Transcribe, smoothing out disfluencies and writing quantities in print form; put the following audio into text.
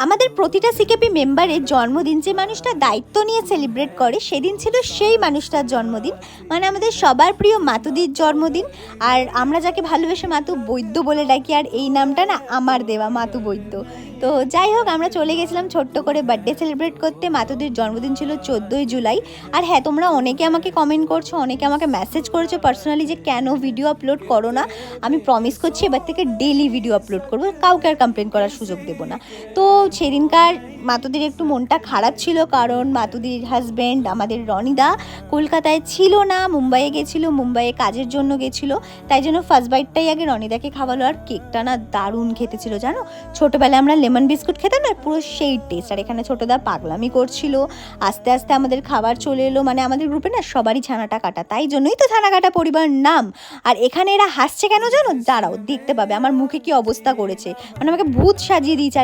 আমাদের প্রতিটা সিকেপি মেম্বারের জন্মদিন যে মানুষটা দায়িত্ব নিয়ে সেলিব্রেট করে সেদিন ছিল সেই মানুষটার জন্মদিন, মানে আমাদের সবার প্রিয় মাতুদির জন্মদিন। আর আমরা যাকে ভালোবেসে মাতু বৈদ্য বলে ডাকি, আর এই নামটা না আমার দেওয়া, মাতু বৈদ্য। তো যাই হোক, আমরা চলে গেছিলাম ছোট্ট করে বার্থডে সেলিব্রেট করতে। মাতুদির জন্মদিন ছিল 14ই জুলাই। আর হ্যাঁ, তোমরা অনেকে আমাকে কমেন্ট করছো, অনেকে আমাকে মেসেজ করেছো পার্সোনালি যে কেন ভিডিও আপলোড করো না। আমি প্রমিস করছি এবার থেকে ডেলি ভিডিও আপলোড করবো, কাউকে আর কমপ্লেন করার সুযোগ দেবো না। তো সেদিনকার মাতুদির একটু মনটা খারাপ ছিল, কারণ মাতুদির হাজব্যান্ড আমাদের রনিদা কলকাতায় ছিল না, মুম্বাইয়ে গেছিলো, মুম্বাইয়ে কাজের জন্য গেছিলো। তাই জন্য ফার্স্ট বাইটটাই আগে রনিদাকে খাওয়ালো। আর কেকটা না দারুণ খেতে ছিল জানো। ছোটোবেলায় আমরা লেমন বিস্কুট খেতাম না, পুরো সেই টেস্ট। আর এখানে ছোটোদা পাগলামি করছিল। আস্তে আস্তে আমাদের খাবার চলে এলো, মানে আমাদের গ্রুপে না সবারই ছানাটা কাটা, তাই জন্যই তো ছানা কাটা পরিবার নাম। আর এখানে এরা হাসছে কেন জানো, দাঁড়াও দেখতে পাবে আমার মুখে কি অবস্থা করেছে, মানে আমাকে ভূত সাজিয়ে দিয়েছে।